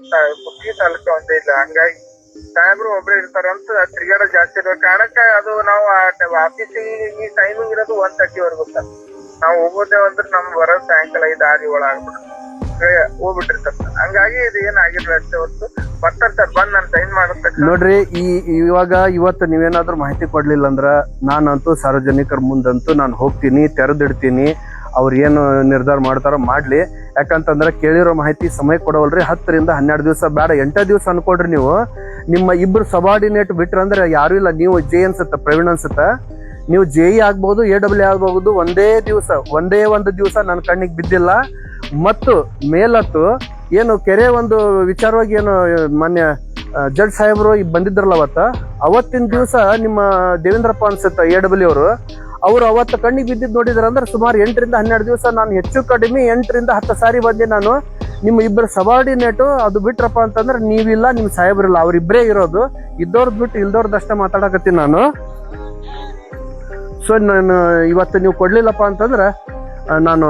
ಕುಷ್ಟಗಿ ತಾಲೂಕು ಒಂದೇ ಇಲ್ಲ. ಹಂಗಾಗಿ ಸಾಹೇಬ್ರು ಒಬ್ರು ಇರ್ತಾರಂತ ತಿರ್ಗಾಡ ಜಾಸ್ತಿ ಇರೋ ಕಾರಣಕ್ಕ ಅದು ನಾವು ಆಫೀಸಿಗೆ ಈ ಟೈಮಿಂಗ್ ಇರೋದು 1:30 ವರೆಗೂ ಸರ್. ನಾವು ಹೋಗೋದೇ ಅಂದ್ರೆ ನಮ್ ಬರೋದು ಸಾಯಂಕಾಲ 5-6 ಆಗ್ಬಿಡುತ್ತೆ, ಹೋಗ್ಬಿಟ್ಟಿರ್ತಾರ. ಹಂಗಾಗಿ ಇದು ಏನಾಗಿರ್ಲಿ ಅಷ್ಟೇ ಹೊರತು ಬರ್ತಾರ ಸರ್, ಬಂದ್ ನಾನು ಸೈನ್ ಮಾಡುತ್ತೆ. ನೋಡ್ರಿ, ಇವತ್ತು ನೀವೇನಾದ್ರೂ ಮಾಹಿತಿ ಕೊಡ್ಲಿಲ್ಲ ಅಂದ್ರ ನಾನಂತೂ ಸಾರ್ವಜನಿಕರ ಮುಂದಂತೂ ನಾನು ಹೋಗ್ತೀನಿ, ತೆರೆದಿಡ್ತೀನಿ. ಅವ್ರು ಏನು ನಿರ್ಧಾರ ಮಾಡ್ತಾರೋ ಮಾಡ್ಲಿ. ಯಾಕಂತಂದ್ರೆ ಕೇಳಿರೋ ಮಾಹಿತಿ ಸಮಯ ಕೊಡವಲ್ರಿ. 10 ರಿಂದ 12 ದಿವಸ ಬೇಡ, 8 ದಿವಸ ಅನ್ಕೊಡ್ರಿ. ನೀವು ನಿಮ್ಮ ಇಬ್ರು ಸಬಾರ್ಡಿನೇಟ್ ಬಿಟ್ರಂದ್ರೆ ಯಾರು ಇಲ್ಲ. ನೀವು ಜೆ ಅನ್ಸುತ್ತ, ಪ್ರವೀಣ್ ಅನ್ಸುತ್ತ, ನೀವು JE ಆಗ್ಬಹುದು, AW ಆಗ್ಬಹುದು. ಒಂದೇ ಒಂದು ದಿವಸ ನನ್ನ ಕಣ್ಣಿಗೆ ಬಿದ್ದಿಲ್ಲ. ಮತ್ತು ಮೇಲತ್ತು ಏನು ಕೆರೆ ಒಂದು ವಿಚಾರವಾಗಿ ಏನು ಮಾನ್ಯ ಜಡ್ಜ್ ಸಾಹೇಬರು ಬಂದಿದ್ರಲ್ಲ ಅವತ್ತಿನ ದಿವಸ ನಿಮ್ಮ ದೇವೇಂದ್ರಪ್ಪ ಅನ್ಸುತ್ತ AW ಅವರು ಅವತ್ತು ಕಣ್ಣಿಗೆ ಬಿದ್ದಿದ್ದು ನೋಡಿದ್ರ ಅಂದ್ರೆ ಸುಮಾರು 8 ರಿಂದ 12 ದಿವಸ ನಾನು ಹೆಚ್ಚು ಕಡಿಮೆ 8 ರಿಂದ 10 ಸಾರಿ ಬಂದೆ ನಾನು. ನಿಮ್ಮ ಇಬ್ಬರು ಸಬಾರ್ಡಿನೇಟು ಅದು ಬಿಟ್ರಪ್ಪ ಅಂತಂದ್ರೆ ನೀವಿಲ್ಲ, ನಿಮ್ ಸಾಹೇಬ್ರಿಲ್ಲ, ಅವ್ರಿಬ್ರೇ ಇರೋದು. ಇದ್ದವ್ರದ್ ಬಿಟ್ಟು ಇಲ್ದವ್ರದಷ್ಟೇ ಮಾತಾಡಕತ್ತೀನಿ ನಾನು. ಸೊ ನಾನು ಇವತ್ತು ನೀವು ಕೊಡ್ಲಿಲ್ಲಪ್ಪ ಅಂತಂದ್ರೆ ನಾನು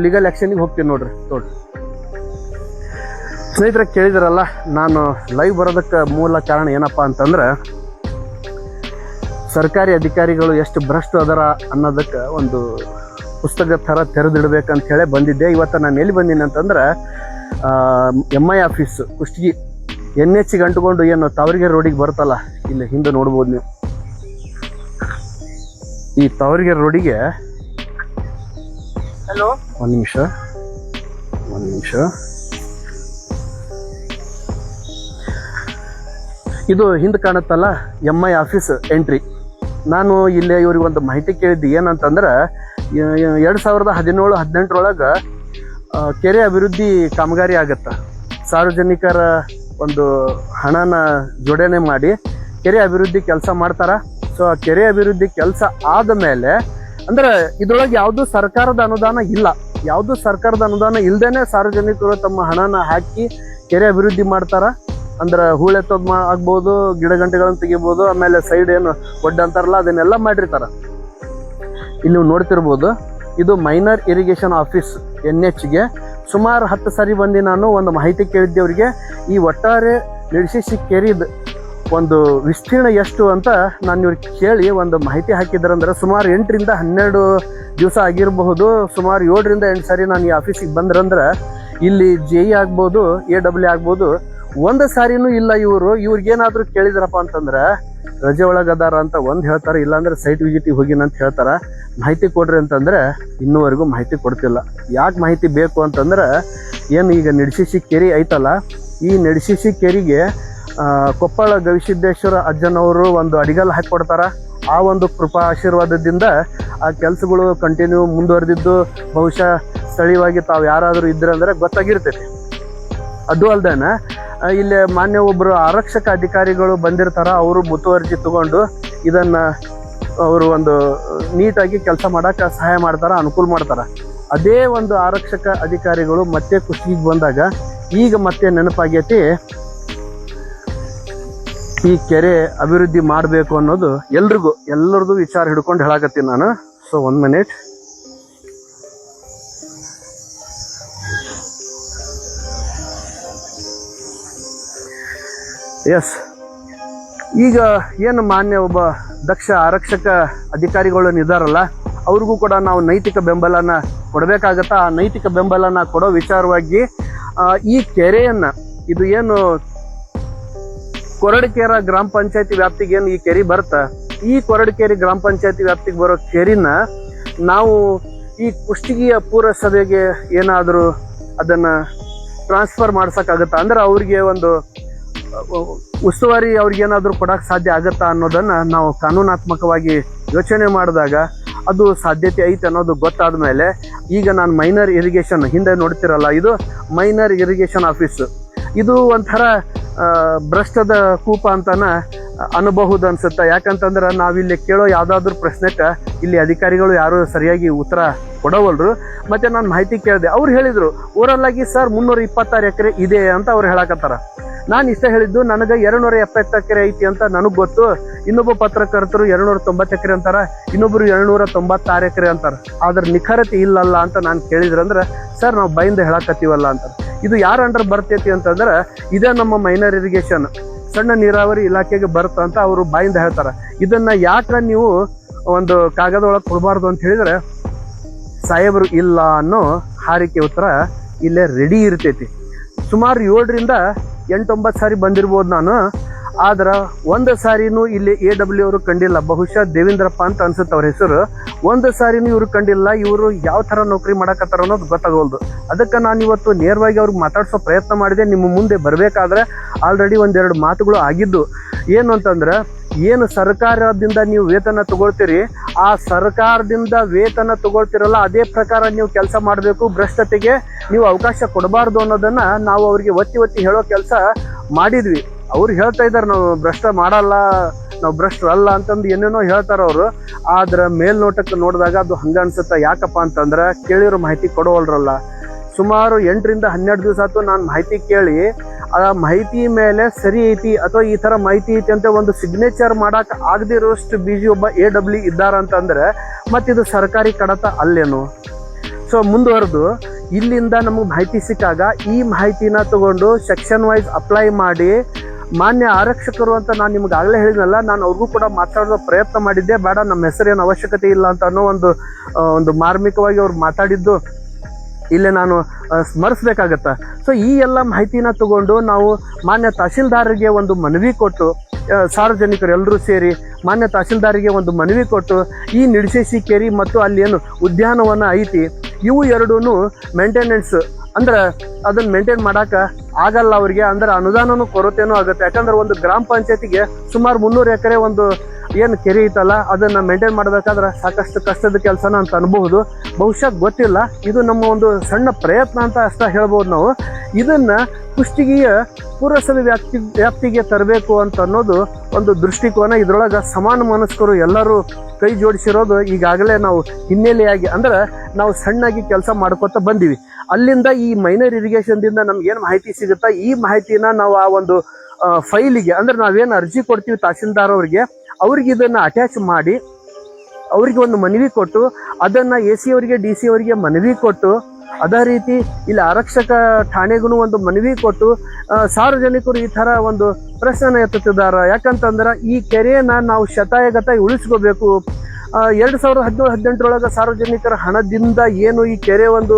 ಲೀಗಲ್ ಆಕ್ಷನ್ಗೆ ಹೋಗ್ತೀನಿ ನೋಡ್ರಿ. ಸ್ನೇಹಿತರೆ, ಕೇಳಿದ್ರಲ್ಲ, ನಾನು ಲೈವ್ ಬರೋದಕ್ಕೆ ಮೂಲ ಕಾರಣ ಏನಪ್ಪಾ ಅಂತಂದ್ರೆ ಸರ್ಕಾರಿ ಅಧಿಕಾರಿಗಳು ಎಷ್ಟು ಭ್ರಷ್ಟ ಅದರ ಅನ್ನೋದಕ್ಕೆ ಒಂದು ಪುಸ್ತಕ ಥರ ತೆರೆದಿಡ್ಬೇಕಂತ ಹೇಳಿ ಬಂದಿದ್ದೆ. ಇವತ್ತು ನಾನು ಎಲ್ಲಿ ಬಂದೀನಿ ಅಂತಂದ್ರೆ MI ಆಫೀಸ್ ಕುಷ್ಟಗಿ NH ಗಂಟುಕೊಂಡು ಏನು ತಾವರಿಗೆರೆ ರೋಡಿಗೆ ಬರುತ್ತಲ್ಲ, ಇಲ್ಲಿ ಹಿಂದೆ ನೋಡ್ಬೋದು ನೀವು. ಈ ತಾವರಿಗೆರೆ ರೋಡಿಗೆ ಒಂದು ನಿಮಿಷ ಇದು ಹಿಂದೆ ಕಾಣುತ್ತಲ್ಲ MI ಆಫೀಸ್ ಎಂಟ್ರಿ. ನಾನು ಇಲ್ಲೇ ಇವ್ರಿಗೆ ಒಂದು ಮಾಹಿತಿ ಕೇಳಿದ್ದೆ. ಏನಂತಂದ್ರೆ 2017-18 ಕೆರೆ ಅಭಿವೃದ್ಧಿ ಕಾಮಗಾರಿ ಆಗತ್ತ. ಸಾರ್ವಜನಿಕರ ಒಂದು ಹಣನ ಜೋಡಣೆ ಮಾಡಿ ಕೆರೆ ಅಭಿವೃದ್ಧಿ ಕೆಲಸ ಮಾಡ್ತಾರ. ಸೊ ಆ ಕೆರೆ ಅಭಿವೃದ್ಧಿ ಕೆಲಸ ಆದ ಮೇಲೆ ಅಂದ್ರೆ ಇದ್ರೊಳಗೆ ಯಾವುದು ಸರ್ಕಾರದ ಅನುದಾನ ಇಲ್ಲ. ಯಾವುದು ಸರ್ಕಾರದ ಅನುದಾನ ಇಲ್ದೇನೆ ಸಾರ್ವಜನಿಕರು ತಮ್ಮ ಹಣನ ಹಾಕಿ ಕೆರೆ ಅಭಿವೃದ್ಧಿ ಮಾಡ್ತಾರ. ಅಂದ್ರೆ ಹೂಳೆತ್ತೋದ್ ಆಗ್ಬೋದು, ಗಿಡ ಗಂಟೆಗಳನ್ನ ತೆಗಿಬೋದು, ಆಮೇಲೆ ಸೈಡ್ ಏನು ಒಡ್ಡ ಅಂತಾರಲ್ಲ ಅದನ್ನೆಲ್ಲ ಮಾಡಿರ್ತಾರ. ಇಲ್ಲಿ ನೀವು ನೋಡ್ತಿರ್ಬೋದು, ಇದು ಮೈನರ್ ಇರಿಗೇಷನ್ ಆಫೀಸ್ NHಗೆ ಸುಮಾರು 10 ಸಾರಿ ಬಂದು ನಾನು ಒಂದು ಮಾಹಿತಿ ಕೇಳಿದ್ದೆ ಅವರಿಗೆ. ಈ ಒಟ್ಟಾರೆ ನಿಡ್ಸಿಸಿ ಕೆರಿದ ಒಂದು ವಿಸ್ತೀರ್ಣ ಎಷ್ಟು ಅಂತ ನಾನು ಇವ್ರಿಗೆ ಕೇಳಿ ಒಂದು ಮಾಹಿತಿ ಹಾಕಿದ್ರಂದ್ರೆ ಸುಮಾರು 8 ರಿಂದ 12 ದಿವಸ ಆಗಿರಬಹುದು. ಸುಮಾರು 7 ರಿಂದ 8 ಸಾರಿ ನಾನು ಈ ಆಫೀಸಿಗೆ ಬಂದ್ರಂದ್ರೆ ಇಲ್ಲಿ JE ಆಗ್ಬೋದು, AW ಆಗ್ಬೋದು, ಒಂದು ಸಾರಿನೂ ಇಲ್ಲ. ಇವ್ರಿಗೇನಾದ್ರೂ ಕೇಳಿದ್ರಪ್ಪ ಅಂತಂದ್ರೆ ರಜೆ ಒಳಗದಾರ ಅಂತ ಒಂದು ಹೇಳ್ತಾರೆ, ಇಲ್ಲಾಂದ್ರೆ ಸೈಟ್ ವಿಸಿಟಿಗೆ ಹೋಗಿನಂತ ಹೇಳ್ತಾರ. ಮಾಹಿತಿ ಕೊಡ್ರಿ ಅಂತಂದ್ರೆ ಇನ್ನೂವರೆಗೂ ಮಾಹಿತಿ ಕೊಡ್ತಿಲ್ಲ. ಯಾಕೆ ಮಾಹಿತಿ ಬೇಕು ಅಂತಂದ್ರೆ ಏನು ಈಗ ನಿಡ್ಸಿಸಿ ಕೆರೆ ಐತಲ್ಲ, ಈ ನಿಡ್ಸಿಸಿ ಕೆರೆಗೆ ಕೊಪ್ಪಳ ಗವಿಸಿದ್ದೇಶ್ವರ ಅಜ್ಜನವರು ಒಂದು ಅಡಿಗಲ್ ಹಾಕಿಕೊಡ್ತಾರ. ಆ ಒಂದು ಕೃಪಾ ಆಶೀರ್ವಾದದಿಂದ ಆ ಕೆಲಸಗಳು ಕಂಟಿನ್ಯೂ ಮುಂದುವರೆದಿದ್ದು ಬಹುಶಃ ಸ್ಥಳೀಯವಾಗಿ ತಾವು ಯಾರಾದರೂ ಇದ್ರಂದ್ರೆ ಗೊತ್ತಾಗಿರ್ತೈತಿ. ಅದು ಅಲ್ದೇನ ಇಲ್ಲಿ ಮಾನ್ಯ ಒಬ್ಬರು ಆರಕ್ಷಕ ಅಧಿಕಾರಿಗಳು ಬಂದಿರ್ತಾರ. ಅವರು ಮುತುವರ್ಜಿ ತಗೊಂಡು ಇದನ್ನ ಅವರು ಒಂದು ನೀಟಾಗಿ ಕೆಲಸ ಮಾಡಕ್ಕೆ ಸಹಾಯ ಮಾಡ್ತಾರ, ಅನುಕೂಲ ಮಾಡ್ತಾರ. ಅದೇ ಒಂದು ಆರಕ್ಷಕ ಅಧಿಕಾರಿಗಳು ಮತ್ತೆ ಕುಷ್ಟಗಿಗೆ ಬಂದಾಗ ಈಗ ಮತ್ತೆ ನೆನಪಾಗೈತಿ ಈ ಕೆರೆ ಅಭಿವೃದ್ಧಿ ಮಾಡಬೇಕು ಅನ್ನೋದು ಎಲ್ಲರದು ವಿಚಾರ ಹಿಡ್ಕೊಂಡು ಹೇಳಕತ್ತೀನಿ ನಾನು. So 1 minute. ಎಸ್, ಈಗ ಏನು ಮಾನ್ಯ ಒಬ್ಬ ದಕ್ಷ ಆರಕ್ಷಕ ಅಧಿಕಾರಿಗಳು ಇದ್ದಾರಲ್ಲ, ಅವ್ರಿಗೂ ಕೂಡ ನಾವು ನೈತಿಕ ಬೆಂಬಲನ ಕೊಡಬೇಕಾಗತ್ತಾ. ಆ ನೈತಿಕ ಬೆಂಬಲನ ಕೊಡೋ ವಿಚಾರವಾಗಿ ಈ ಕೆರೆಯನ್ನ, ಇದು ಏನು ಕೊರಡಕೆರೆ ಗ್ರಾಮ ಪಂಚಾಯತಿ ವ್ಯಾಪ್ತಿಗೆ ಏನು ಈ ಕೆರೆ ಬರುತ್ತಾ, ಈ ಕೊರಡಕೆರೆ ಗ್ರಾಮ ಪಂಚಾಯತಿ ವ್ಯಾಪ್ತಿಗೆ ಬರೋ ಕೆರೆನ ನಾವು ಈ ಕುಷ್ಟಗಿಯ ಪುರಸಭೆಗೆ ಏನಾದರೂ ಅದನ್ನ ಟ್ರಾನ್ಸ್ಫರ್ ಮಾಡ್ಸಕ್ಕಾಗತ್ತಾ, ಅಂದ್ರೆ ಅವ್ರಿಗೆ ಒಂದು ಉಸ್ತುವಾರಿ ಅವ್ರಿಗೇನಾದ್ರೂ ಕೊಡಕ್ಕೆ ಸಾಧ್ಯ ಆಗತ್ತಾ ಅನ್ನೋದನ್ನ ನಾವು ಕಾನೂನಾತ್ಮಕವಾಗಿ ಯೋಚನೆ ಮಾಡಿದಾಗ ಅದು ಸಾಧ್ಯತೆ ಐತೆ ಅನ್ನೋದು ಗೊತ್ತಾದ ಮೇಲೆ ಈಗ ನಾನು ಮೈನರ್ ಇರಿಗೇಷನ್ ಹಿಂದೆ ನೋಡ್ತಿರಲ್ಲ, ಇದು ಮೈನರ್ ಇರಿಗೇಷನ್ ಆಫೀಸ್. ಇದು ಒಂಥರ ಭ್ರಷ್ಟದ ಕೂಪ ಅಂತಾನ ಅನ್ಬಹುದು ಅನ್ಸುತ್ತೆ. ಯಾಕಂತಂದ್ರೆ ನಾವಿಲ್ಲಿ ಕೇಳೋ ಯಾವ್ದಾದ್ರು ಪ್ರಶ್ನೆಕ್ಕೆ ಇಲ್ಲಿ ಅಧಿಕಾರಿಗಳು ಯಾರು ಸರಿಯಾಗಿ ಉತ್ತರ ಕೊಡವಲ್ರು. ಮತ್ತೆ ನಾನು ಮಾಹಿತಿ ಕೇಳಿದೆ, ಅವ್ರು ಹೇಳಿದ್ರು ಓವರಾಲ್ ಆಗಿ ಸರ್ 326 ಎಕರೆ ಇದೆ ಅಂತ ಅವ್ರು ಹೇಳಕತ್ತಾರ. ನಾನು ಇಷ್ಟ ಹೇಳಿದ್ದು ನನಗೆ 270 ಎಕರೆ ಐತಿ ಅಂತ ನನಗೆ ಗೊತ್ತು. ಇನ್ನೊಬ್ಬ ಪತ್ರಕರ್ತರು 290 ಎಕರೆ ಅಂತಾರ, ಇನ್ನೊಬ್ರು 296 ಎಕರೆ ಅಂತಾರ. ಆದ್ರೆ ನಿಖರತೆ ಇಲ್ಲಲ್ಲ ಅಂತ ನಾನು ಕೇಳಿದ್ರಂದ್ರೆ, ಸರ್ ನಾವು ಬೈಂದ ಹೇಳಕತ್ತೀವಲ್ಲ ಅಂತಾರೆ. ಇದು ಯಾರ ಅಂಡರ್ ಬರ್ತೈತಿ ಅಂತಂದ್ರೆ ಇದೇ ನಮ್ಮ ಮೈನರ್ ಇರಿಗೇಷನ್ ಸಣ್ಣ ನೀರಾವರಿ ಇಲಾಖೆಗೆ ಬರುತ್ತ ಅಂತ ಅವರು ಬಾಯಿಂದ ಹೇಳ್ತಾರೆ. ಇದನ್ನ ಯಾಕೆ ನೀವು ಒಂದು ಕಾಗದ ಒಳಗೆ ಕೊಡಬಾರ್ದು ಅಂತ ಹೇಳಿದ್ರೆ, ಸಾಹೇಬರು ಇಲ್ಲ ಅನ್ನೋ ಹಾರಿಕೆ ಉತ್ತರ ಇಲ್ಲೇ ರೆಡಿ ಇರ್ತೈತಿ. ಸುಮಾರು 7ರಿಂದ 8-9 ಸಾರಿ ಬಂದಿರ್ಬೋದು ನಾನು. ಆದ್ರೆ ಒಂದು ಸಾರಿನೂ ಇಲ್ಲಿ AW ಅವರು ಕಂಡಿಲ್ಲ. ಬಹುಶಃ ದೇವೇಂದ್ರಪ್ಪ ಅಂತ ಅನ್ಸುತ್ತೆ ಅವ್ರ ಹೆಸರು. ಒಂದು ಸಾರಿನೂ ಇವ್ರು ಕಂಡಿಲ್ಲ. ಇವರು ಯಾವ ಥರ ನೌಕರಿ ಮಾಡಕತ್ತಾರ ಅನ್ನೋದು ಗೊತ್ತಾಗೋಲ್ದು. ಅದಕ್ಕೆ ನಾನು ಇವತ್ತು ನೇರವಾಗಿ ಅವ್ರಿಗೆ ಮಾತಾಡ್ಸೋ ಪ್ರಯತ್ನ ಮಾಡಿದೆ. ನಿಮ್ಮ ಮುಂದೆ ಬರಬೇಕಾದ್ರೆ ಆಲ್ರೆಡಿ 1-2 ಮಾತುಗಳು ಆಗಿದ್ದು. ಏನು ಅಂತಂದ್ರೆ, ಏನು ಸರ್ಕಾರದಿಂದ ನೀವು ವೇತನ ತಗೊಳ್ತೀರಿ, ಆ ಸರ್ಕಾರದಿಂದ ವೇತನ ತಗೊಳ್ತಿರಲ್ಲ ಅದೇ ಪ್ರಕಾರ ನೀವು ಕೆಲಸ ಮಾಡಬೇಕು. ಭ್ರಷ್ಟತೆಗೆ ನೀವು ಅವಕಾಶ ಕೊಡಬಾರ್ದು ಅನ್ನೋದನ್ನ ನಾವು ಅವ್ರಿಗೆ ಒತ್ತಿ ಹೇಳೋ ಕೆಲಸ ಮಾಡಿದ್ವಿ. ಅವ್ರು ಹೇಳ್ತಾ ಇದ್ದಾರೆ ನಾವು ಭ್ರಷ್ಟ ಮಾಡಲ್ಲ, ನಾವು ಭ್ರಷ್ಟರಲ್ಲ ಅಂತಂದು ಏನೇನೋ ಹೇಳ್ತಾರ ಅವರು. ಆದ್ರೆ ಮೇಲ್ನೋಟಕ್ಕೆ ನೋಡಿದಾಗ ಅದು ಹಂಗ ಅನ್ಸುತ್ತೆ. ಯಾಕಪ್ಪ ಅಂತಂದ್ರೆ ಕೇಳಿರೋ ಮಾಹಿತಿ ಕೊಡೋವಲ್ರಲ್ಲ. ಸುಮಾರು 8ರಿಂದ 12 ದಿವಸ ಆಯ್ತು ನಾನು ಮಾಹಿತಿ ಕೇಳಿ, ಆ ಮಾಹಿತಿ ಮೇಲೆ ಸರಿ ಐತಿ ಅಥವಾ ಈ ಥರ ಮಾಹಿತಿ ಐತಿ ಅಂತ ಒಂದು ಸಿಗ್ನೇಚರ್ ಮಾಡಕ್ಕೆ ಆಗದಿರೋಷ್ಟು ಬಿಜಿ ಒಬ್ಬ AW ಇದ್ದಾರ ಅಂತಂದ್ರೆ ಮತ್ತಿದು ಸರ್ಕಾರಿ ಕಡತ ಅಲ್ಲೇನು? ಸೊ ಮುಂದುವರೆದು ಇಲ್ಲಿಂದ ನಮಗೆ ಮಾಹಿತಿ ಸಿಕ್ಕಾಗ ಈ ಮಾಹಿತಿನ ತಗೊಂಡು ಸೆಕ್ಷನ್ ವೈಸ್ ಅಪ್ಲೈ ಮಾಡಿ ಮಾನ್ಯ ಆರಕ್ಷಕರು ಅಂತ ನಾನು ನಿಮ್ಗೆ ಆಗಲೇ ಹೇಳಿದ್ನಲ್ಲ, ನಾನು ಅವ್ರಿಗೂ ಕೂಡ ಮಾತಾಡೋ ಪ್ರಯತ್ನ ಮಾಡಿದ್ದೆ. ಬೇಡ, ನಮ್ಮ ಹೆಸರೇನು ಅವಶ್ಯಕತೆ ಇಲ್ಲ ಅಂತ ಅನ್ನೋ ಒಂದು ಮಾರ್ಮಿಕವಾಗಿ ಅವ್ರು ಮಾತಾಡಿದ್ದು ಇಲ್ಲೇ ನಾನು ಸ್ಮರಿಸ್ಬೇಕಾಗತ್ತೆ. ಸೊ ಈ ಎಲ್ಲ ಮಾಹಿತಿನ ತಗೊಂಡು ನಾವು ಮಾನ್ಯ ತಹಶೀಲ್ದಾರರಿಗೆ ಒಂದು ಮನವಿ ಕೊಟ್ಟು, ಸಾರ್ವಜನಿಕರು ಎಲ್ಲರೂ ಸೇರಿ ಮಾನ್ಯ ತಹಶೀಲ್ದಾರಿಗೆ ಒಂದು ಮನವಿ ಕೊಟ್ಟು, ಈ ನಿಡಸೇಸಿ ಕೇರಿ ಮತ್ತು ಅಲ್ಲಿ ಏನು ಉದ್ಯಾನವನ ಐತಿ ಇವು ಎರಡೂ ಮೇಂಟೆನೆನ್ಸ್ ಅಂದ್ರೆ ಅದನ್ನ ಮೇಂಟೈನ್ ಮಾಡಾಕ ಆಗಲ್ಲ ಅವ್ರಿಗೆ. ಅಂದ್ರೆ ಅನುದಾನನೂ ಕೊರತೆನೂ ಆಗುತ್ತೆ. ಯಾಕಂದ್ರೆ ಒಂದು ಗ್ರಾಮ ಪಂಚಾಯತಿಗೆ ಸುಮಾರು 300 ಎಕರೆ ಒಂದು ಏನು ಕೆರೆ ಐತಲ್ಲ ಅದನ್ನ ಮೇಂಟೈನ್ ಮಾಡಬೇಕಾದ್ರೆ ಸಾಕಷ್ಟು ಕಷ್ಟದ ಕೆಲಸನ ಅಂತ ಅನ್ಬಹುದು. ಬಹುಶಃ ಗೊತ್ತಿಲ್ಲ. ಇದು ನಮ್ಮ ಒಂದು ಸಣ್ಣ ಪ್ರಯತ್ನ ಅಂತ ಅಷ್ಟ ಹೇಳ್ಬೋದು ನಾವು. ಇದನ್ನ ಕುಷ್ಟಗಿಯ ಪುರಸಭೆ ವ್ಯಾಪ್ತಿಗೆ ತರಬೇಕು ಅಂತ ಅನ್ನೋದು ಒಂದು ದೃಷ್ಟಿಕೋನ. ಇದ್ರೊಳಗೆ ಸಮಾನ ಮನಸ್ಕರು ಎಲ್ಲರೂ ಕೈ ಜೋಡಿಸಿರೋದು ಈಗಾಗಲೇ ನಾವು ಹಿನ್ನೆಲೆಯಾಗಿ ಅಂದ್ರೆ ನಾವು ಸಣ್ಣಾಗಿ ಕೆಲಸ ಮಾಡ್ಕೊತ ಬಂದೀವಿ. ಅಲ್ಲಿಂದ ಈ ಮೈನರ್ ಇರಿಗೇಷನ್ದಿಂದ ನಮ್ಗೆ ಏನು ಮಾಹಿತಿ ಸಿಗುತ್ತಾ ಈ ಮಾಹಿತಿನ ನಾವು ಆ ಒಂದು ಫೈಲಿಗೆ ಅಂದ್ರೆ ನಾವೇನು ಅರ್ಜಿ ಕೊಡ್ತೀವಿ ತಹಶೀಲ್ದಾರ್ ಅವ್ರಿಗೆ ಇದನ್ನ ಅಟ್ಯಾಚ್ ಮಾಡಿ ಅವ್ರಿಗೆ ಒಂದು ಮನವಿ ಕೊಟ್ಟು, ಅದನ್ನ AC ಅವರಿಗೆ DC ಅವರಿಗೆ ಮನವಿ ಕೊಟ್ಟು, ಅದೇ ರೀತಿ ಇಲ್ಲಿ ಆರಕ್ಷಕ ಠಾಣೆಗೂ ಒಂದು ಮನವಿ ಕೊಟ್ಟು ಸಾರ್ವಜನಿಕರು ಈ ತರ ಒಂದು ಪ್ರಶ್ನೆ ಎತ್ತುತ್ತಿದ್ದಾರೆ. ಯಾಕಂತಂದ್ರೆ ಈ ಕೆರೆಯನ್ನ ನಾವು ಶತಾಯಗತ ಉಳಿಸ್ಕೋಬೇಕು. 2017-18 ಸಾರ್ವಜನಿಕರ ಹಣದಿಂದ ಏನು ಈ ಕೆರೆ ಒಂದು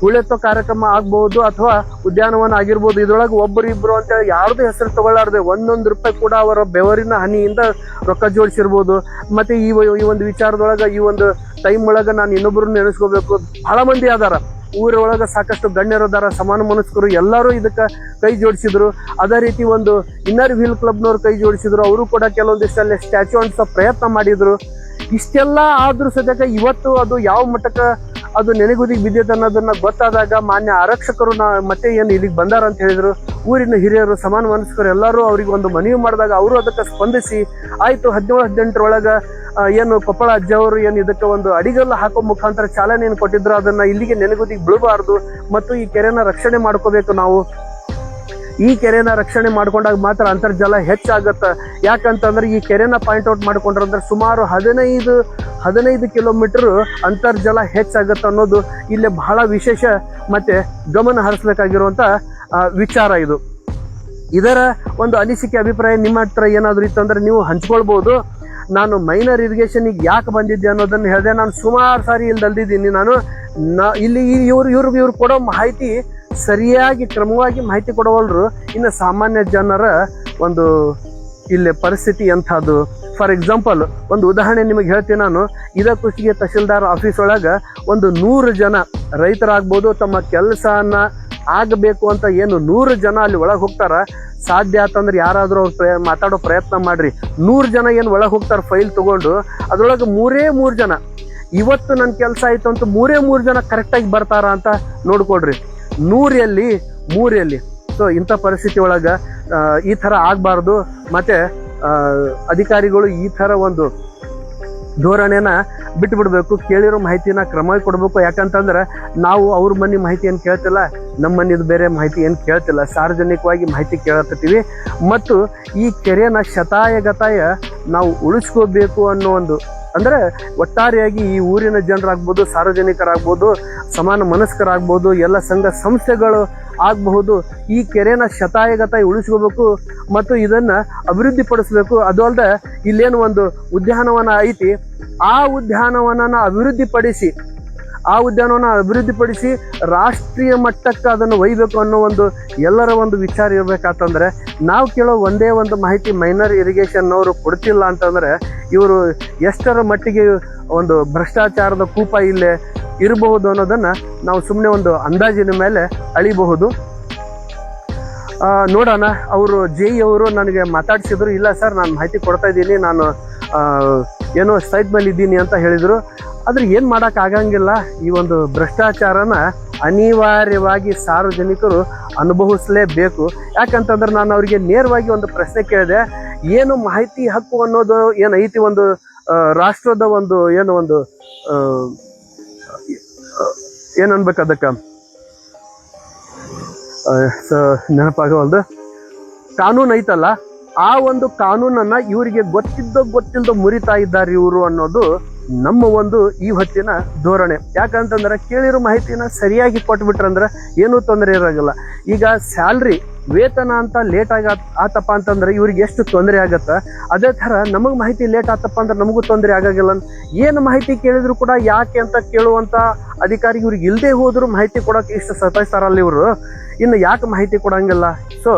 ಉಳೆತ್ತೋ ಕಾರ್ಯಕ್ರಮ ಆಗ್ಬಹುದು ಅಥವಾ ಉದ್ಯಾನವನ ಆಗಿರ್ಬೋದು. ಇದ್ರೊಳಗೆ ಒಬ್ಬರಿಬ್ರು ಅಂತ ಯಾರ್ದು ಹೆಸರು ತಗೊಳ್ಳಾರ್ದೆ ₹1 ಕೂಡ ಅವರ ಬೆವರಿನ ಹನಿಯಿಂದ ರೊಕ್ಕ ಜೋಡಿಸಿರ್ಬೋದು. ಮತ್ತೆ ಈ ಒಂದು ವಿಚಾರದೊಳಗೆ ಈ ಒಂದು ಟೈಮ್ ಒಳಗೆ ನಾನು ಇನ್ನೊಬ್ಬರನ್ನ ನೆನೆಸ್ಕೋಬೇಕು. ಬಹಳ ಮಂದಿ ಅದಾರ ಊರೊಳಗೆ, ಸಾಕಷ್ಟು ಗಣ್ಯರದಾರ, ಸಮಾನ ಮನಸ್ಕರು ಎಲ್ಲರೂ ಇದಕ್ಕೆ ಕೈ ಜೋಡಿಸಿದ್ರು. ಅದೇ ರೀತಿ ಒಂದು ಇನ್ನರ್ ವೀಲ್ ಕ್ಲಬ್ನವ್ರು ಕೈ ಜೋಡಿಸಿದ್ರು. ಅವರು ಕೂಡ ಕೆಲವೊಂದಿಷ್ಟಲ್ಲೇ ಸ್ಟ್ಯಾಚ್ಯೂ ಅಂಟಿಸೋ ಪ್ರಯತ್ನ ಮಾಡಿದ್ರು. ಇಷ್ಟೆಲ್ಲ ಆದ್ರೂ ಸದ್ಯಕ್ಕೆ ಇವತ್ತು ಅದು ಯಾವ ಮಟ್ಟಕ್ಕೆ ಅದು ನೆನೆಗುದಿಗೆ ಬಿದ್ದೈತೆ ಅನ್ನೋದನ್ನ ಗೊತ್ತಾದಾಗ ಮಾನ್ಯ ಆರಕ್ಷಕರು ಮತ್ತೆ ಏನು ಇಲ್ಲಿಗೆ ಬಂದಾರ ಅಂತ ಹೇಳಿದ್ರು. ಊರಿನ ಹಿರಿಯರು, ಸಮಾನ ಮನಸ್ಕರು ಎಲ್ಲರೂ ಅವ್ರಿಗೆ ಒಂದು ಮನವಿ ಮಾಡಿದಾಗ ಅವರು ಅದಕ್ಕೆ ಸ್ಪಂದಿಸಿ ಆಯ್ತು 17-18 ಏನು ಕೊಪ್ಪಳ ಅಜ್ಜ ಅವರು ಏನು ಇದಕ್ಕೆ ಒಂದು ಅಡಿಗಲ್ಲ ಹಾಕೋ ಮುಖಾಂತರ ಚಾಲನೆಯನ್ನು ಕೊಟ್ಟಿದ್ರು. ಅದನ್ನ ಇಲ್ಲಿಗೆ ನೆನೆಗುದಿಗೆ ಬೀಳಬಾರ್ದು ಮತ್ತು ಈ ಕೆರೆನ ರಕ್ಷಣೆ ಮಾಡ್ಕೋಬೇಕು. ನಾವು ಈ ಕೆರೆನ ರಕ್ಷಣೆ ಮಾಡ್ಕೊಂಡಾಗ ಮಾತ್ರ ಅಂತರ್ಜಲ ಹೆಚ್ಚಾಗತ್ತೆ. ಯಾಕಂತಂದ್ರೆ ಈ ಕೆರೆನ ಪಾಯಿಂಟ್ ಔಟ್ ಮಾಡ್ಕೊಂಡ್ರಂದ್ರೆ ಸುಮಾರು 15 ಕಿಲೋಮೀಟರ್ ಅಂತರ್ಜಲ ಹೆಚ್ಚಾಗತ್ತೆ ಅನ್ನೋದು ಇಲ್ಲಿ ಬಹಳ ವಿಶೇಷ ಮತ್ತೆ ಗಮನ ಹರಿಸಬೇಕಾಗಿರುವಂತ ವಿಚಾರ ಇದು. ಇದರ ಒಂದು ಅನಿಸಿಕೆ ಅಭಿಪ್ರಾಯ ನಿಮ್ಮ ಹತ್ರ ಏನಾದ್ರು ಇತ್ತಂದ್ರೆ ನೀವು ಹಂಚ್ಕೊಳ್ಬಹುದು. ನಾನು ಮೈನರ್ ಇರಿಗೇಷನ್ಗೆ ಯಾಕೆ ಬಂದಿದ್ದೆ ಅನ್ನೋದನ್ನ ಹೇಳಿದೆ. ನಾನು ಸುಮಾರು ಸಾರಿ ಇಲ್ಲಿ ಅಲ್ದಿದ್ದೀನಿ. ಇಲ್ಲಿ ಇವ್ರು ಕೊಡೋ ಮಾಹಿತಿ ಸರಿಯಾಗಿ ಕ್ರಮವಾಗಿ ಮಾಹಿತಿ ಕೊಡೋವಲ್ರು. ಇನ್ನು ಸಾಮಾನ್ಯ ಜನರ ಒಂದು ಇಲ್ಲಿ ಪರಿಸ್ಥಿತಿ ಎಂಥದ್ದು. ಫಾರ್ ಎಕ್ಸಾಂಪಲ್ ಒಂದು ಉದಾಹರಣೆ ನಿಮಗೆ ಹೇಳ್ತೀನಿ ನಾನು. ಕುಷ್ಟಗಿ ತಹಶೀಲ್ದಾರ್ ಆಫೀಸ್ ಒಳಗೆ ಒಂದು 100 ಜನ ರೈತರಾಗ್ಬೋದು, ತಮ್ಮ ಕೆಲಸನ ಆಗಬೇಕು ಅಂತ ಏನು 100 ಜನ ಅಲ್ಲಿ ಒಳಗೆ ಹೋಗ್ತಾರ. ಸಾಧ್ಯ ಆತಂದ್ರೆ ಯಾರಾದರೂ ಅವ್ರು ಮಾತಾಡೋ ಪ್ರಯತ್ನ ಮಾಡ್ರಿ. 100 ಜನ ಏನು ಒಳಗೆ ಹೋಗ್ತಾರೆ ಫೈಲ್ ತಗೊಂಡು, ಅದ್ರೊಳಗೆ 3 ಜನ ಇವತ್ತು ನನ್ನ ಕೆಲಸ ಆಯ್ತು ಅಂತ 3 ಜನ ಕರೆಕ್ಟಾಗಿ ಬರ್ತಾರ ಅಂತ ನೋಡ್ಕೊಡ್ರಿ. 100 ಸೊ ಇಂಥ ಪರಿಸ್ಥಿತಿ ಒಳಗೆ ಈ ಥರ ಆಗಬಾರ್ದು. ಮತ್ತೆ ಅಧಿಕಾರಿಗಳು ಈ ಥರ ಒಂದು ಧೋರಣೆನ ಬಿಟ್ಟು ಬಿಡಬೇಕು. ಕೇಳಿರೋ ಮಾಹಿತಿನ ಕ್ರಮವಾಗಿ ಕೊಡಬೇಕು. ಯಾಕಂತಂದ್ರೆ ನಾವು ಅವ್ರ ಮನೆ ಮಾಹಿತಿ ಏನು ಕೇಳ್ತಿಲ್ಲ, ನಮ್ಮ ಮನೆದು ಬೇರೆ ಮಾಹಿತಿ ಏನು ಕೇಳ್ತಿಲ್ಲ, ಸಾರ್ವಜನಿಕವಾಗಿ ಮಾಹಿತಿ ಕೇಳತ್ತೀವಿ. ಮತ್ತು ಈ ಕೆರೆನ ಶತಾಯಗತಾಯ ನಾವು ಉಳಿಸ್ಕೋಬೇಕು ಅನ್ನೋ ಒಂದು, ಅಂದರೆ ಒಟ್ಟಾರೆಯಾಗಿ ಈ ಊರಿನ ಜನರಾಗ್ಬೋದು, ಸಾರ್ವಜನಿಕರಾಗ್ಬೋದು, ಸಮಾನ ಮನಸ್ಕರಾಗ್ಬೋದು, ಎಲ್ಲ ಸಂಘ ಸಂಸ್ಥೆಗಳು ಆಗಬಹುದು, ಈ ಕೆರೆನ ಶತಾಯಗತಾಯ ಉಳಿಸ್ಕೋಬೇಕು ಮತ್ತು ಇದನ್ನ ಅಭಿವೃದ್ಧಿ ಪಡಿಸ್ಬೇಕು. ಅದು ಅಲ್ಲದೆ ಇಲ್ಲೇನು ಒಂದು ಉದ್ಯಾನವನ ಐತಿ, ಆ ಉದ್ಯಾನವನನ ಅಭಿವೃದ್ಧಿಪಡಿಸಿ ರಾಷ್ಟ್ರೀಯ ಮಟ್ಟಕ್ಕೆ ಅದನ್ನು ಒಯ್ಯಬೇಕು ಅನ್ನೋ ಒಂದು ಎಲ್ಲರ ಒಂದು ವಿಚಾರ ಇರಬೇಕಾತಂದ್ರೆ, ನಾವು ಕೇಳೋ ಒಂದೇ ಒಂದು ಮಾಹಿತಿ ಮೈನರ್ ಇರಿಗೇಷನ್ ಅವರು ಕೊಡ್ತಿಲ್ಲ ಅಂತಂದ್ರೆ ಇವರು ಎಷ್ಟರ ಮಟ್ಟಿಗೆ ಒಂದು ಭ್ರಷ್ಟಾಚಾರದ ಕೂಪ ಇಲ್ಲೇ ಇರಬಹುದು ಅನ್ನೋದನ್ನ ನಾವು ಸುಮ್ಮನೆ ಒಂದು ಅಂದಾಜಿನ ಮೇಲೆ ಅಳಿಬಹುದು. ನೋಡೋಣ. ಅವರು ಜೆ ಇ ಅವರು ನನಗೆ ಮಾತಾಡ್ಸಿದ್ರು, ಇಲ್ಲ ಸರ್ ನಾನು ಮಾಹಿತಿ ಕೊಡ್ತಾ ಇದ್ದೀನಿ, ನಾನು ಏನೋ ಸೈಟ್ ಮೇಲೆ ಇದ್ದೀನಿ ಅಂತ ಹೇಳಿದರು. ಆದ್ರೆ ಏನು ಮಾಡೋಕ್ಕಾಗಂಗಿಲ್ಲ. ಈ ಒಂದು ಭ್ರಷ್ಟಾಚಾರನ ಅನಿವಾರ್ಯವಾಗಿ ಸಾರ್ವಜನಿಕರು ಅನುಭವಿಸಲೇಬೇಕು. ಯಾಕಂತಂದ್ರೆ ನಾನು ಅವರಿಗೆ ನೇರವಾಗಿ ಒಂದು ಪ್ರಶ್ನೆ ಕೇಳಿದೆ, ಏನು ಮಾಹಿತಿ ಹಕ್ಕು ಅನ್ನೋದು ಏನೈತಿ, ಒಂದು ರಾಷ್ಟ್ರದ ಒಂದು ಏನು ಒಂದು ಏನನ್ಬೇಕು ಅದಕ್ಕೆ ನೆನಪಾಗವಲ್ದು, ಕಾನೂನು ಐತಲ್ಲ, ಆ ಒಂದು ಕಾನೂನನ್ನ ಇವರಿಗೆ ಗೊತ್ತಿಲ್ದೋ ಮುರಿತಾ ಇದ್ದಾರೆ ಇವರು ಅನ್ನೋದು ನಮ್ಮ ಒಂದು ಈ ಹೊತ್ತಿನ ಧೋರಣೆ. ಯಾಕಂತಂದ್ರೆ ಕೇಳಿರೋ ಮಾಹಿತಿನ ಸರಿಯಾಗಿ ಕೊಟ್ಬಿಟ್ರಂದ್ರೆ ಏನೂ ತೊಂದರೆ ಇರೋಂಗಿಲ್ಲ. ಈಗ ಸ್ಯಾಲ್ರಿ ವೇತನ ಅಂತ ಲೇಟ್ ಆತಪ್ಪ ಅಂತಂದ್ರೆ ಇವ್ರಿಗೆ ಎಷ್ಟು ತೊಂದರೆ ಆಗತ್ತೆ, ಅದೇ ಥರ ನಮಗೆ ಮಾಹಿತಿ ಲೇಟ್ ಆತಪ್ಪ ಅಂದ್ರೆ ನಮಗೂ ತೊಂದರೆ ಆಗಾಗಿಲ್ಲ. ಏನು ಮಾಹಿತಿ ಕೇಳಿದ್ರು ಕೂಡ ಯಾಕೆ ಅಂತ ಕೇಳುವಂಥ ಅಧಿಕಾರಿ ಇವ್ರಿಗೆ ಇಲ್ಲದೆ ಹೋದ್ರು ಮಾಹಿತಿ ಕೊಡೋಕೆ ಇಷ್ಟು ಸತಾಯಿಸ್ತಾರಲ್ಲ ಇವರು, ಇನ್ನು ಯಾಕೆ ಮಾಹಿತಿ ಕೊಡಂಗಿಲ್ಲ? ಸೊ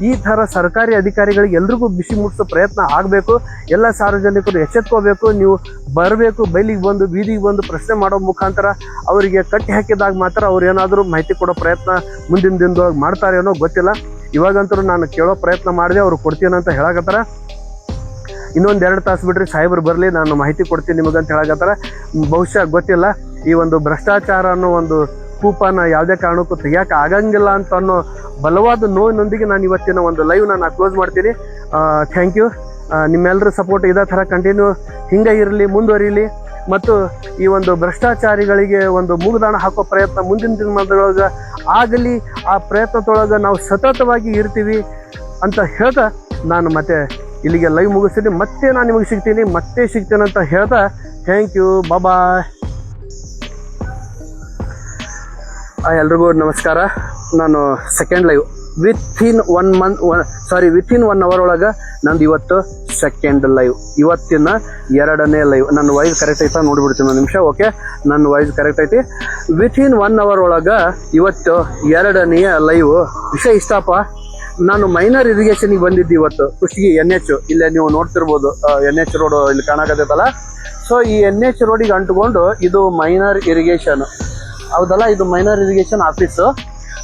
ಈ ಥರ ಸರ್ಕಾರಿ ಅಧಿಕಾರಿಗಳಿಗೆ ಎಲ್ರಿಗೂ ಬಿಸಿ ಮುಟ್ಟಿಸೋ ಪ್ರಯತ್ನ ಆಗಬೇಕು. ಎಲ್ಲ ಸಾರ್ವಜನಿಕರು ಎಚ್ಚೆತ್ಕೋಬೇಕು. ನೀವು ಬರಬೇಕು, ಬೈಲಿಗೆ ಬಂದು ಬೀದಿಗೆ ಬಂದು ಪ್ರಶ್ನೆ ಮಾಡೋ ಮುಖಾಂತರ ಅವರಿಗೆ ಕಟ್ಟಿ ಹಾಕಿದಾಗ ಮಾತ್ರ ಅವ್ರು ಏನಾದರೂ ಮಾಹಿತಿ ಕೊಡೋ ಪ್ರಯತ್ನ ಮುಂದಿನ ದಿನದೊಳಗೆ ಮಾಡ್ತಾರೆ ಅನ್ನೋ ಗೊತ್ತಿಲ್ಲ. ಇವಾಗಂತೂ ನಾನು ಕೇಳೋ ಪ್ರಯತ್ನ ಮಾಡಿದೆ, ಅವ್ರು ಕೊಡ್ತೀನಿ ಅಂತ ಹೇಳಕತ್ತಾರ. ಇನ್ನೊಂದು 2 ತಾಸು ಬಿಡ್ರಿ ಸಾಹೇಬ್ರು ಬರಲಿ, ನಾನು ಮಾಹಿತಿ ಕೊಡ್ತೀನಿ ನಿಮಗಂತ ಹೇಳಕತ್ತಾರ. ಬಹುಶಃ ಗೊತ್ತಿಲ್ಲ, ಈ ಒಂದು ಭ್ರಷ್ಟಾಚಾರ ಅನ್ನೋ ಒಂದು ಕೂಪನ ಯಾವುದೇ ಕಾರಣಕ್ಕೂ ತೆಗಿಯಕ್ಕೆ ಆಗಂಗಿಲ್ಲ ಅಂತ ಅನ್ನೋ ಬಲವಾದ ನೋವಿನೊಂದಿಗೆ ನಾನು ಇವತ್ತಿನ ಒಂದು ಲೈವ್ನ ನಾನು ಕ್ಲೋಸ್ ಮಾಡ್ತೀನಿ. Thank you. ನಿಮ್ಮೆಲ್ಲರ ಸಪೋರ್ಟ್ ಇದೇ ಥರ ಕಂಟಿನ್ಯೂ ಹಿಂಗೆ ಇರಲಿ, ಮುಂದುವರಿಲಿ. ಮತ್ತು ಈ ಒಂದು ಭ್ರಷ್ಟಾಚಾರಿಗಳಿಗೆ ಒಂದು ಮೂಗುದಾಣ ಹಾಕೋ ಪ್ರಯತ್ನ ಮುಂದಿನ ದಿನದೊಳಗೆ ಆಗಲಿ. ಆ ಪ್ರಯತ್ನದೊಳಗೆ ನಾವು ಸತತವಾಗಿ ಇರ್ತೀವಿ ಅಂತ ಹೇಳ್ತಾ ನಾನು ಮತ್ತೆ ಇಲ್ಲಿಗೆ ಲೈವ್ ಮುಗಿಸ್ತೀನಿ. ಮತ್ತೆ ನಾನು ನಿಮಗೆ ಸಿಗ್ತೀನಿ ಅಂತ ಹೇಳ್ತಾ ಥ್ಯಾಂಕ್ ಯು, ಬಾಯ್. ಎಲ್ರಿಗೂ ನಮಸ್ಕಾರ. ನಾನು ಸೆಕೆಂಡ್ ಲೈವ್ ವಿತಿನ್ 1 ಅವರ್ ಒಳಗೆ ನಂದು ಇವತ್ತು ಸೆಕೆಂಡ್ ಲೈವ್, ಇವತ್ತಿನ 2ನೇ ಲೈವ್. ನನ್ನ ವಾಯ್ಸ್ ಕರೆಕ್ಟ್ ಐತಾ ನೋಡಿಬಿಡ್ತೀನಿ ಒಂದು ನಿಮಿಷ. ಓಕೆ, ನನ್ನ ವಾಯ್ಸ್ ಕರೆಕ್ಟ್ ಐತಿ. ವಿತಿನ್ 1 ಅವರ್ ಒಳಗೆ ಇವತ್ತು 2ನೇ ಲೈವ್. ವಿಷಯ ಇಷ್ಟಪ್ಪ, ನಾನು ಮೈನರ್ ಇರಿಗೇಷನ್ಗೆ ಬಂದಿದ್ದು ಇವತ್ತು ಕುಷ್ಟಗಿ NH. ಇಲ್ಲೇ ನೀವು ನೋಡ್ತಿರ್ಬೋದು, NH ರೋಡ್ ಇಲ್ಲಿ ಕಾಣಕತ್ತೈತಲ್ಲ. ಸೊ ಈ NH ರೋಡಿಗೆ ಅಂಟ್ಕೊಂಡು ಇದು ಮೈನರ್ ಇರಿಗೇಷನ್ ಹೌದಲ್ಲ, ಇದು ಮೈನರ್ ಇರಿಗೇಷನ್ ಆಫೀಸು.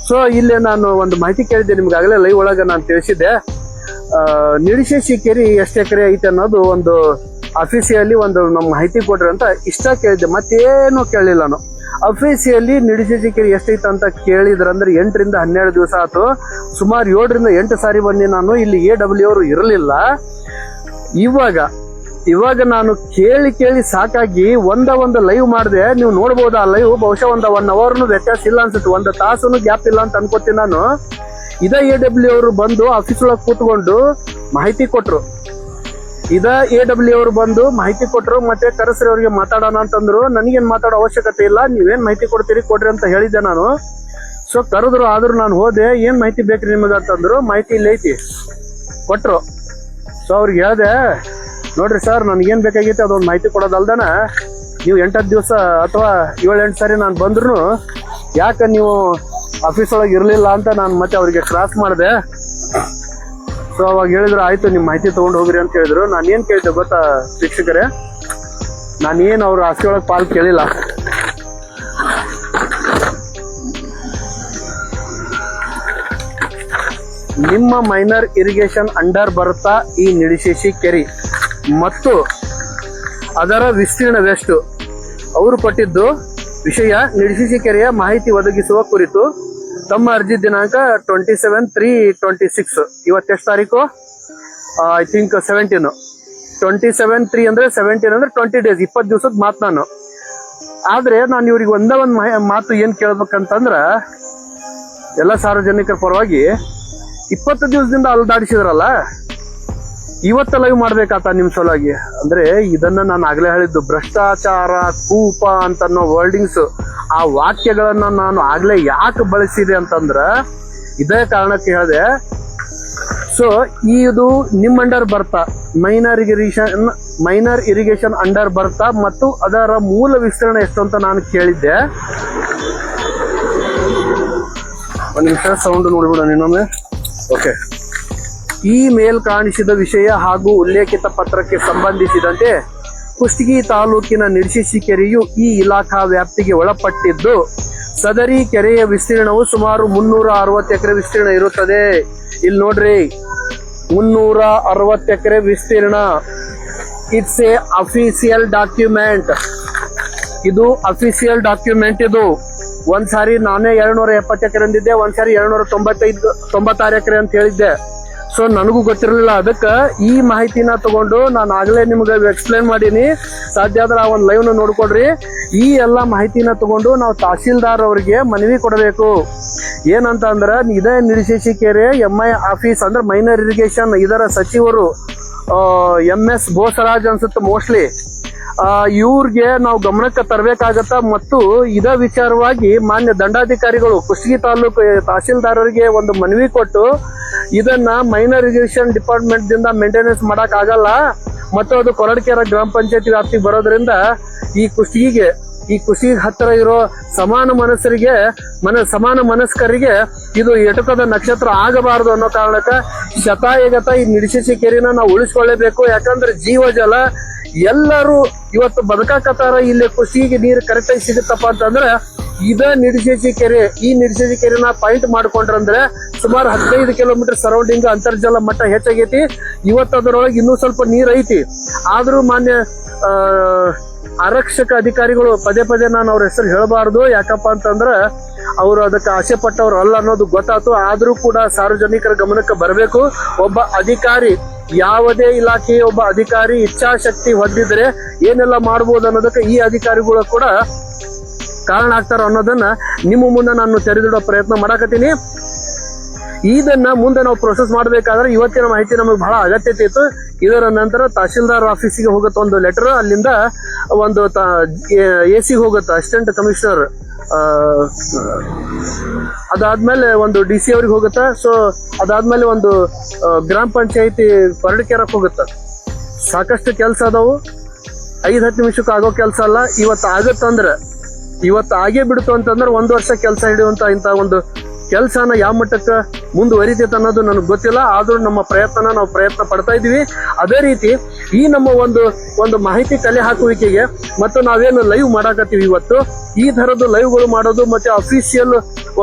ಸೊ ಇಲ್ಲಿ ನಾನು ಒಂದು ಮಾಹಿತಿ ಕೇಳಿದ್ದೆ, ನಿಮ್ಗಾಗಲೇ ಲೈವ್ ಒಳಗೆ ನಾನು ತಿಳಿಸಿದ್ದೆ. ನಿಡಿಶೇಷಿ ಕೆರೆ ಎಷ್ಟು ಎಕರೆ ಐತೆ ಅನ್ನೋದು ಒಂದು ಅಫಿಸಿಯಲ್ಲಿ ಒಂದು ನಮ್ಮ ಮಾಹಿತಿ ಕೊಡ್ರಿ ಅಂತ ಇಷ್ಟ ಕೇಳಿದ್ದೆ, ಮತ್ತೇನು ಕೇಳಿಲ್ಲ ನಾನು. ಅಫಿಸಿಯಲ್ಲಿ ನಿಡಿಶೇಷಿ ಕೆರೆ ಎಷ್ಟೈತೆ ಅಂತ ಕೇಳಿದ್ರಂದ್ರೆ 8 ರಿಂದ 12 ದಿವಸ ಆಯ್ತು. ಸುಮಾರು 7 ರಿಂದ 8 ಸಾರಿ ಬಂದು ನಾನು ಇಲ್ಲಿ AW ಅವರು ಇರಲಿಲ್ಲ. ಇವಾಗ ನಾನು ಕೇಳಿ ಸಾಕಾಗಿ ಒಂದು ಲೈವ್ ಮಾಡಿದೆ. ನೀವು ನೋಡ್ಬೋದು ಆ ಲೈವ್. ಬಹುಶಃ 1 ಅವರ್ನು ವ್ಯತ್ಯಾಸ ಇಲ್ಲ ಅನ್ಸುತ್ತೆ, 1 ತಾಸು ಗ್ಯಾಪ್ ಇಲ್ಲ ಅಂತ ಅನ್ಕೋತೀನಿ ನಾನು. ಇದೇ AW ಅವರು ಬಂದು ಆಫೀಸ್ ಒಳಗೆ ಕೂತ್ಕೊಂಡು ಮಾಹಿತಿ ಕೊಟ್ರು. ಮತ್ತೆ ಕರೆಸ್ರಿ ಅವ್ರಿಗೆ ಮಾತಾಡೋಣ ಅಂತಂದ್ರು. ನನಗೇನು ಮಾತಾಡೋ ಅವಶ್ಯಕತೆ ಇಲ್ಲ, ನೀವೇನ್ ಮಾಹಿತಿ ಕೊಡ್ರಿ ಅಂತ ಹೇಳಿದ್ದೆ ನಾನು. ಸೊ ಕರೆದ್ರು, ಆದ್ರೂ ನಾನು ಹೋದೆ. ಏನ್ ಮಾಹಿತಿ ಬೇಕ್ರಿ ನಿಮಗೆ ಅಂತಂದ್ರು. ಮಾಹಿತಿ ಇಲ್ಲಿ ಐತಿ ಕೊಟ್ರು. ಸೊ ಅವ್ರಿಗೆ ಹೇಳ್ದೆ, ನೋಡ್ರಿ ಸರ್, ನನಗೇನು ಬೇಕಾಗಿತ್ತು ಅದೊಂದು ಮಾಹಿತಿ ಕೊಡೋದಲ್ದನ ನೀವು 8 ದಿವಸ ಅಥವಾ 7-8 ಸಾರಿ ನಾನು ಬಂದ್ರು ಯಾಕೆ ನೀವು ಆಫೀಸ್ ಒಳಗೆ ಇರಲಿಲ್ಲ ಅಂತ ನಾನು ಮತ್ತೆ ಅವರಿಗೆ ಕ್ರಾಸ್ ಮಾಡಿದೆ. ಸೊ ಅವಾಗ ಹೇಳಿದ್ರು, ಆಯ್ತು ನಿಮ್ಮ ಮಾಹಿತಿ ತೊಗೊಂಡು ಹೋಗ್ರಿ ಅಂತ ಹೇಳಿದ್ರು. ನಾನು ಏನು ಕೇಳಿದ್ದೆ ಗೊತ್ತಾ ವೀಕ್ಷಕರೇ, ನಾನೇನು ಅವ್ರ ಆಸ್ತಿ ಒಳಗೆ ಪಾಲ್ ಕೇಳಿಲ್ಲ. ನಿಮ್ಮ ಮೈನರ್ ಇರಿಗೇಷನ್ ಅಂಡರ್ ಬರುತ್ತಾ ಈ ನಿಡಿಶೇಷಿ ಕೆರೆ ಮತ್ತು ಅದರ ವಿಸ್ತೀರ್ಣವೆಷ್ಟು? ಅವರು ಕೊಟ್ಟಿದ್ದು ವಿಷಯ ನಿಡಿಶೇಷಿ ಕೆರೆಯ ಮಾಹಿತಿ ಒದಗಿಸುವ ಕುರಿತು ತಮ್ಮ ಅರ್ಜಿ ದಿನಾಂಕ 27/3/26. ಇವತ್ತೆಷ್ಟು ತಾರೀಕು? I think 17. 27/3 ಅಂದ್ರೆ 17 ಅಂದ್ರೆ 20 days 20 ದಿವಸದ ಮಾತು ನಾನು. ಆದ್ರೆ ನಾನು ಇವ್ರಿಗೆ ಒಂದೇ ಒಂದು ಮಾತು ಏನ್ ಕೇಳ್ಬೇಕಂತಂದ್ರ, ಎಲ್ಲ ಸಾರ್ವಜನಿಕರ ಪರವಾಗಿ 20 ದಿವಸದಿಂದ ಅಲ್ದಾಡಿಸಿದ್ರಲ್ಲ, ಇವತ್ತ ಲೈವ್ ಮಾಡ್ಬೇಕಾತ ನಿಮ್ ಸಲುವಾಗಿ. ಅಂದ್ರೆ ಇದನ್ನ ನಾನು ಆಗ್ಲೇ ಹೇಳಿದ್ದು, ಭ್ರಷ್ಟಾಚಾರ ಕೂಪ ಅಂತ ಅನ್ನೋ ವರ್ಡಿಂಗ್ಸ್, ಆ ವಾಕ್ಯಗಳನ್ನ ನಾನು ಆಗ್ಲೇ ಯಾಕೆ ಬಳಸಿದೆ ಅಂತಂದ್ರ ಇದೇ ಕಾರಣಕ್ಕೆ ಹೇಳಿದೆ. ಸೊ ಇದು ನಿಮ್ ಅಂಡರ್ ಬರ್ತಾ ಮೈನರ್ ಇರಿಗೇಷನ್ ಅಂಡರ್ ಬರ್ತಾ, ಮತ್ತು ಅದರ ಮೂಲ ವಿಸ್ತರಣೆ ಎಷ್ಟು ಅಂತ ನಾನು ಕೇಳಿದ್ದೆ. ಒಂದು ನಿಮಿಷ ಸೌಂಡ್ ನೋಡ್ಬಿಡೋಣ ಇನ್ನೊಮ್ಮೆ. ಓಕೆ, ಈ ಮೇಲ್ ಕಾಣಿಸಿದ ವಿಷಯ ಹಾಗೂ ಉಲ್ಲೇಖಿತ ಪತ್ರಕ್ಕೆ ಸಂಬಂಧಿಸಿದಂತೆ ಕುಷ್ಟಗಿ ತಾಲೂಕಿನ ನಿಡಶಿಶಿ ಕೆರೆಯು ಈ ಇಲಾಖಾ ವ್ಯಾಪ್ತಿಗೆ ಒಳಪಟ್ಟಿದ್ದು, ಸದರಿ ಕೆರೆಯ ವಿಸ್ತೀರ್ಣವು ಸುಮಾರು 360 ಎಕರೆ ವಿಸ್ತೀರ್ಣ ಇರುತ್ತದೆ. ಇಲ್ಲಿ ನೋಡ್ರಿ, 360 ಎಕರೆ ವಿಸ್ತೀರ್ಣ. It's A official document. ಇದು ಅಫಿಸಿಯಲ್ ಡಾಕ್ಯುಮೆಂಟ್. ಇದು ಒಂದ್ಸಾರಿ ನಾನೇ 270 ಎಕರೆ ಅಂದಿದ್ದೆ, ಒಂದ್ಸಾರಿ 296 ಎಕರೆ ಅಂತ ಹೇಳಿದ್ದೆ. ಸೊ ನನಗೂ ಗೊತ್ತಿರಲಿಲ್ಲ. ಅದಕ್ಕೆ ಈ ಮಾಹಿತಿನ ತಗೊಂಡು ನಾನು ಆಗ್ಲೇ ನಿಮ್ಗೆ ಎಕ್ಸ್ಪ್ಲೇನ್ ಮಾಡೀನಿ. ಸಾಧ್ಯ ಆದ್ರೆ ಆ ಒಂದು ಲೈವ್ ನ ನೋಡ್ಕೊಡ್ರಿ. ಈ ಎಲ್ಲ ಮಾಹಿತಿನ ತಗೊಂಡು ನಾವು ತಹಶೀಲ್ದಾರ್ ಅವರಿಗೆ ಮನವಿ ಕೊಡಬೇಕು. ಏನಂತ ಅಂದ್ರೆ, ಇದೇ ನಿಡಶಿಶಿ ಕೆರೆ MI ಆಫೀಸ್ ಅಂದ್ರೆ ಮೈನರ್ ಇರಿಗೇಷನ್, ಇದರ ಸಚಿವರು MS ಬೋಸರಾಜ್ ಅನ್ಸುತ್ತೆ ಮೋಸ್ಟ್ಲಿ. ಇವ್ರಿಗೆ ನಾವು ಗಮನಕ್ಕೆ ತರಬೇಕಾಗತ್ತ. ಮತ್ತು ಇದೇ ವಿಚಾರವಾಗಿ ಮಾನ್ಯ ದಂಡಾಧಿಕಾರಿಗಳು ಕುಷ್ಟಗಿ ತಾಲೂಕು ತಹಶೀಲ್ದಾರರಿಗೆ ಒಂದು ಮನವಿ ಕೊಟ್ಟು, ಇದನ್ನ ಮೈನರ್ ಇರಿಗೇಷನ್ ಡಿಪಾರ್ಟ್ಮೆಂಟ್ ದಿಂದ ಮೇಂಟೆನೆನ್ಸ್ ಮಾಡಕ್ ಆಗಲ್ಲ, ಮತ್ತು ಅದು ಕೊರಟಗೆರೆ ಗ್ರಾಮ ಪಂಚಾಯತಿ ವ್ಯಾಪ್ತಿಗೆ ಬರೋದ್ರಿಂದ ಈ ಕುಷ್ಟಗಿಗೆ ಹತ್ತಿರ ಇರೋ ಸಮಾನ ಮನಸ್ಕರಿಗೆ ಇದು ಎಟುಕದ ನಕ್ಷತ್ರ ಆಗಬಾರದು ಅನ್ನೋ ಕಾರಣಕ್ಕೆ ಶತಾಯಗತ ಈ ನಿಡಶಿಶಿ ಕೆರೆನ ನಾವು ಉಳಿಸ್ಕೊಳ್ಳೇಬೇಕು. ಯಾಕಂದ್ರೆ ಜೀವಜಲ ಎಲ್ಲರೂ ಇವತ್ತು ಬದುಕಾಕತ್ತಾರ. ಇಲ್ಲಿ ಕುಷ್ಟಗಿಗೆ ನೀರು ಕರೆಕ್ಟಾಗಿ ಸಿಗುತ್ತಪ್ಪ ಅಂತಂದ್ರೆ ಇದೇ ನಿಡಶಿಶಿ ಕೆರೆ. ಈ ನಿಡಶಿಶಿ ಕೆರೆನ ಪಾಯಿಂಟ್ ಮಾಡ್ಕೊಂಡ್ರಂದ್ರೆ ಸುಮಾರು 15 ಕಿಲೋಮೀಟರ್ ಸರೌಂಡಿಂಗ್ ಅಂತರ್ಜಲ ಮಟ್ಟ ಹೆಚ್ಚಾಗೈತಿ. ಇವತ್ತು ಅದರೊಳಗೆ ಇನ್ನೂ ಸ್ವಲ್ಪ ನೀರ್ ಐತಿ. ಆದ್ರೂ ಮಾನ್ಯ ಆರಕ್ಷಕ ಅಧಿಕಾರಿಗಳು ಪದೇ ನಾನು ಅವ್ರ ಹೆಸರು ಹೇಳಬಾರ್ದು, ಯಾಕಪ್ಪ ಅಂತಂದ್ರ ಅವರು ಅದಕ್ಕೆ ಆಸೆ ಪಟ್ಟವ್ರು ಅಲ್ಲ ಅನ್ನೋದು ಗೊತ್ತಾಯ್ತು. ಆದ್ರೂ ಕೂಡ ಸಾರ್ವಜನಿಕರ ಗಮನಕ್ಕೆ ಬರಬೇಕು. ಒಬ್ಬ ಅಧಿಕಾರಿ, ಯಾವುದೇ ಇಲಾಖೆಯ ಒಬ್ಬ ಅಧಿಕಾರಿ ಇಚ್ಛಾಶಕ್ತಿ ಹೊಂದಿದ್ರೆ ಏನೆಲ್ಲ ಮಾಡಬಹುದು ಅನ್ನೋದಕ್ಕೆ ಈ ಅಧಿಕಾರಿಗಳು ಕೂಡ ಕಾರಣ ಆಗ್ತಾರ ಅನ್ನೋದನ್ನ ನಿಮ್ಮ ಮುಂದೆ ನಾನು ತೆರೆದಿಡೋ ಪ್ರಯತ್ನ ಮಾಡಕತ್ತೀನಿ. ಇದನ್ನ ಮುಂದೆ ನಾವು ಪ್ರೊಸೆಸ್ ಮಾಡಬೇಕಾದ್ರೆ ಇವತ್ತಿನ ಮಾಹಿತಿ ನಮಗೆ ಬಹಳ ಅಗತ್ಯತೆ ಇತ್ತು. ಇದರ ನಂತರ ತಹಶೀಲ್ದಾರ್ ಆಫೀಸಿಗೆ ಹೋಗುತ್ತೆ ಒಂದು ಲೆಟರ್, ಅಲ್ಲಿಂದ ಒಂದು AC ಹೋಗುತ್ತೆ, ಅಸಿಸ್ಟೆಂಟ್ ಕಮಿಷನರ್. ಅದಾದ್ಮೇಲೆ ಒಂದು DC ಅವ್ರಿಗೆ ಹೋಗುತ್ತೆ. ಸೊ ಅದಾದ್ಮೇಲೆ ಒಂದು ಗ್ರಾಮ ಪಂಚಾಯತಿ ಕೊರಟಗೆರೆಗೆ ಹೋಗುತ್ತೆ. ಸಾಕಷ್ಟು ಕೆಲಸ ಅದಾವು. 5-10 ನಿಮಿಷಕ್ಕೆ ಆಗೋ ಕೆಲಸ ಅಲ್ಲ. ಇವತ್ತು ಆಗತ್ತಂದ್ರೆ, ಇವತ್ತು ಆಗೇ ಬಿಡ್ತು ಅಂತಂದ್ರೆ 1 ವರ್ಷ ಕೆಲಸ ಹಿಡಿಯುವಂತ ಇಂಥ ಒಂದು ಕೆಲಸನ ಯಾವ ಮಟ್ಟಕ್ಕೆ ಮುಂದುವರಿತೈತೆ ಅನ್ನೋದು ನನಗೆ ಗೊತ್ತಿಲ್ಲ. ಆದ್ರೂ ನಮ್ಮ ನಾವು ಪ್ರಯತ್ನ ಪಡ್ತಾ ಇದೀವಿ. ಅದೇ ರೀತಿ ಈ ನಮ್ಮ ಒಂದು ಮಾಹಿತಿ ಕಲೆ ಹಾಕುವಿಕೆಗೆ ಮತ್ತು ನಾವೇನು ಲೈವ್ ಮಾಡಾಕತ್ತೀವಿ ಇವತ್ತು, ಈ ತರದ್ದು ಲೈವ್ಗಳು ಮಾಡೋದು ಮತ್ತೆ ಅಫಿಷಿಯಲ್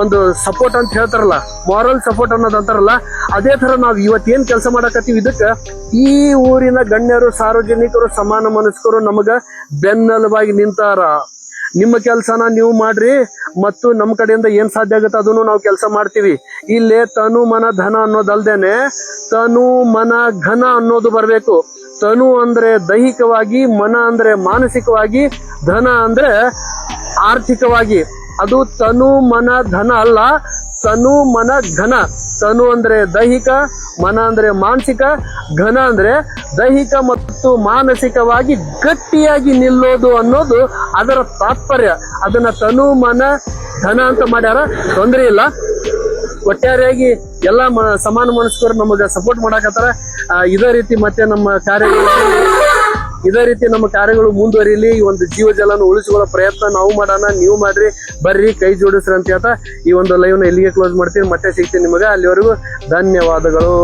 ಒಂದು ಸಪೋರ್ಟ್ ಅಂತ ಹೇಳ್ತಾರಲ್ಲ, ಮಾರಲ್ ಸಪೋರ್ಟ್ ಅನ್ನೋದು ಅಂತಾರಲ್ಲ, ಅದೇ ತರ ನಾವು ಇವತ್ತೇನ್ ಕೆಲಸ ಮಾಡಾಕತ್ತೀವಿ. ಇದಕ್ಕೆ ಈ ಊರಿನ ಗಣ್ಯರು, ಸಾರ್ವಜನಿಕರು, ಸಮಾನ ಮನಸ್ಕರು ನಮಗ ಬೆನ್ನೆಲುಬಾಗಿ ನಿಂತಾರ. ನಿಮ್ಮ ಕೆಲಸನ ನೀವು ಮಾಡ್ರಿ, ಮತ್ತು ನಮ್ಮ ಕಡೆಯಿಂದ ಏನ್ ಸಾಧ್ಯ ಆಗುತ್ತೆ ಅದನ್ನು ನಾವು ಕೆಲಸ ಮಾಡ್ತೀವಿ. ಇಲ್ಲೇ ತನು ಮನ ಧನ ಅನ್ನೋದಲ್ದೇನೆ ತನು ಮನ ಘನ ಅನ್ನೋದು ಬರಬೇಕು. ತನು ಅಂದ್ರೆ ದೈಹಿಕವಾಗಿ, ಮನ ಅಂದ್ರೆ ಮಾನಸಿಕವಾಗಿ, ಧನ ಅಂದ್ರೆ ಆರ್ಥಿಕವಾಗಿ. ಅದು ತನು ಮನ ಧನ ಅಲ್ಲ, ತನು ಮನ ಘನ. ತನು ಅಂದ್ರೆ ದೈಹಿಕ, ಮನ ಅಂದ್ರೆ ಮಾನಸಿಕ, ಘನ ಅಂದ್ರೆ ದೈಹಿಕ ಮತ್ತು ಮಾನಸಿಕವಾಗಿ ಗಟ್ಟಿಯಾಗಿ ನಿಲ್ಲೋದು ಅನ್ನೋದು ಅದರ ತಾತ್ಪರ್ಯ. ಅದನ್ನ ತನು ಮನ ಧನ ಅಂತ ಮಾಡ್ಯಾರ. ತೊಂದರೆ ಇಲ್ಲ. ಒಟ್ಟಾರೆಯಾಗಿ ಎಲ್ಲ ಸಮಾನ ಮನಸ್ಕರು ನಮಗೆ ಸಪೋರ್ಟ್ ಮಾಡಾಕತ್ತಾರ. ಇದೇ ರೀತಿ ಮತ್ತೆ ನಮ್ಮ ಕಾರ್ಯಗಳು ಮುಂದುವರಿಲಿ. ಈ ಒಂದು ಜೀವಜಲನ ಉಳಿಸಿಕೊಳ್ಳೋ ಪ್ರಯತ್ನ ನಾವು ಮಾಡೋಣ, ನೀವು ಮಾಡ್ರಿ, ಬರ್ರಿ, ಕೈ ಜೋಡಿಸ್ರಿ ಅಂತ ಹೇಳ್ತಾ ಈ ಒಂದು ಲೈವ್ ನ ಇಲ್ಲಿಗೆ ಕ್ಲೋಸ್ ಮಾಡ್ತೀನಿ. ಮತ್ತೆ ಸಿಗ್ತೀನಿ ನಿಮಗೆ. ಅಲ್ಲಿವರೆಗೂ ಧನ್ಯವಾದಗಳು.